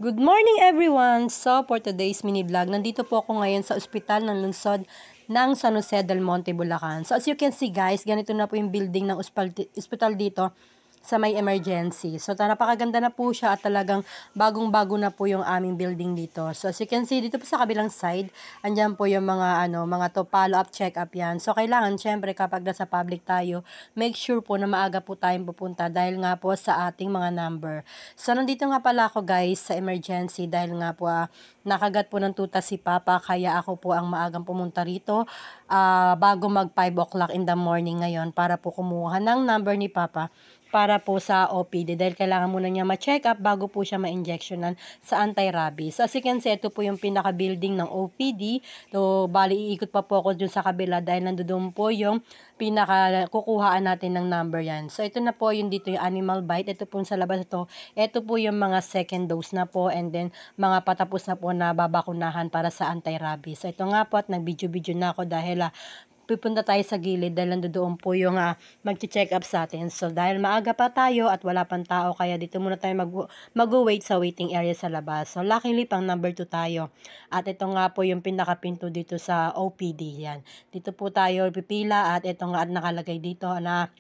Good morning everyone! So for today's mini vlog, nandito po ako ngayon sa ospital ng lungsod ng San Jose del Monte, Bulacan. So as you can see guys, ganito na po yung building ng ospital dito sa may emergency. So napakaganda na po siya at talagang bagong-bago na po yung aming building dito. So as you can see dito po sa kabilang side, andyan po yung mga follow-up check-up yan. So kailangan syempre kapag nasa public tayo, make sure po na maaga po tayong pupunta dahil nga po sa ating mga number. So nandito nga pala ako guys sa emergency dahil nga po nakagat po ng tuta si Papa kaya ako po ang maagang pumunta rito bago mag 5 o'clock in the morning ngayon para po kumuha ng number ni Papa para po sa OPD dahil kailangan muna niya ma-check up bago po siya ma-injectionan sa anti-rabies. So as you can see, ito po yung pinaka-building ng OPD. So bali iikot pa po ako dun sa kabila dahil nandoon po yung pinaka-kukuhaan natin ng number yan. So ito na po yung dito yung animal bite. Ito po sa labas ito. Ito po yung mga second dose na po and then mga patapos na po na babakunahan para sa anti-rabies. So ito nga po at nag-video-video na ako dahil pupunta tayo sa gilid dahil nandoon po yung mag-check up sa atin. So dahil maaga pa tayo at wala pang tao kaya dito muna tayo mag-wait sa waiting area sa labas. So luckily pang number 2 tayo. At ito nga po yung pinakapinto dito sa OPD yan. Dito po tayo pipila at ito nga at nakalagay dito na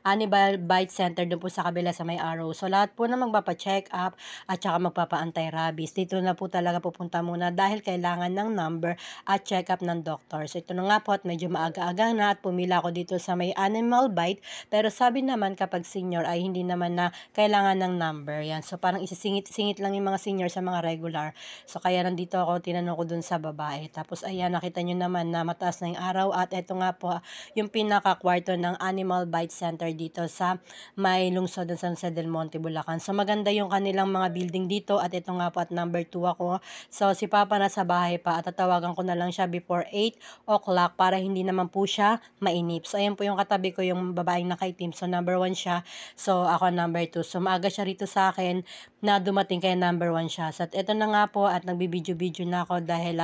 animal bite center doon po sa kabila sa may arrow. So lahat po na magpapa-check up at saka magpapa-anti-rabies. Dito na po talaga pupunta muna dahil kailangan ng number at check up ng doctor. So ito na nga po at medyo maaga-aga na at pumila ako dito sa may animal bite. Pero sabi naman kapag senior ay hindi naman na kailangan ng number. Yan. So parang isisingit-singit lang yung mga senior sa mga regular. So kaya nandito ako, tinanong ko dun sa babae. Tapos ayan, nakita nyo naman na mataas na yung araw at ito nga po yung pinaka-kwarto ng Animal Bite Center dito sa may lungsod ng San Jose del Monte, Bulacan. So maganda yung kanilang mga building dito at ito nga po at number 2 ako. So si Papa nasa bahay pa at tatawagan ko na lang siya before 8 o'clock para hindi naman po siya mainip. So ayan po yung katabi ko yung babaeng nakaitim. So number 1 siya. So ako number 2. So maaga siya rito sa akin na dumating kaya number 1 siya. So ito na nga po at nagbibideo-video na ako dahil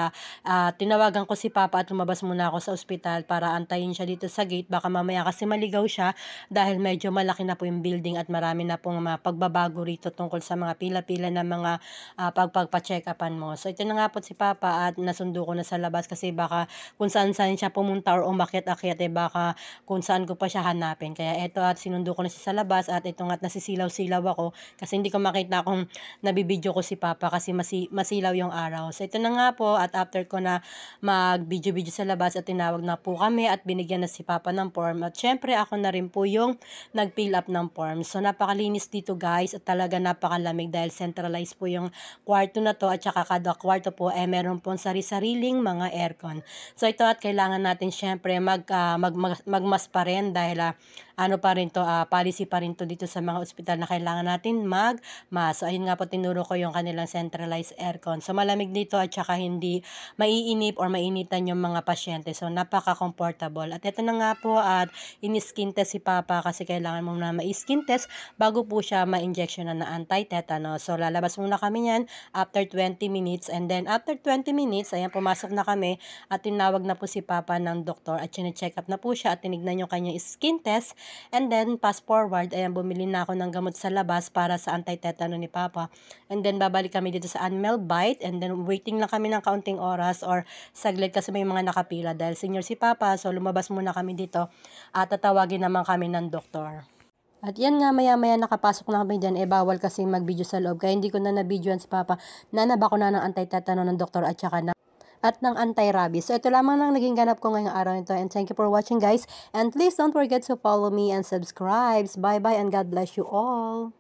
tinawagan ko si Papa at lumabas muna ako sa ospital para antayin siya dito sa gate. Baka mamaya kasi maligaw siya dahil medyo malaki na po yung building at marami na pong mga pagbabago rito tungkol sa mga pila-pila na mga pagpa-check upan mo. So ito na nga po si Papa at nasundo ko na sa labas kasi baka kung saan-saan siya pumunta or umakyat-akyat baka kung saan ko pa siya hanapin. Kaya ito at sinundo ko na siya sa labas at ito nga at nasisilaw-silaw ako kasi hindi ko makita kung nabibideo ko si Papa kasi masilaw yung araw. So ito na nga po at after ko na mag-video-video sa labas at tinawag na po kami at binigyan na si Papa ng form at syempre ako na rin po yung nag-fill up ng form. So napakalinis dito guys at talaga napakalamig dahil centralized po yung kwarto na to at saka kada kwarto po meron pong sari-sariling mga aircon. So ito at kailangan natin syempre magmas pa rin dahil policy pa rin to dito sa mga ospital na kailangan natin mag-mask. So ayun nga po tinuro ko yung kanilang centralized aircon. So malamig dito at saka hindi maiinip or mainitan yung mga pasyente. So napaka-comfortable. At ito na nga po at in-skin test si Papa kasi kailangan mo na ma-skin test bago po siya ma-injection na anti-tetanus. So lalabas muna kami yan after 20 minutes and then after 20 minutes, ayan pumasok na kami at tinawag na po si Papa ng doktor at chine-check up na po siya at tinignan yung kanyang skin test and then fast forward, ayan bumili na ako ng gamot sa labas para sa anti-tetanus ni Papa and then babalik kami dito sa animal bite and then waiting lang kami ng kaunting oras or saglit kasi may mga nakapila dahil senior si Papa so lumabas muna kami dito at tatawagin naman kami ng doktor. At yan nga maya-maya nakapasok na kami dyan, bawal kasi mag-video sa loob. Kaya hindi ko na na-videoan si Papa na nabakuna ng anti-tetanus ng doktor at saka ng anti-rabies. So ito lamang nang naging ganap ko ngayong araw nito and thank you for watching guys. And please don't forget to follow me and subscribe. Bye-bye and God bless you all.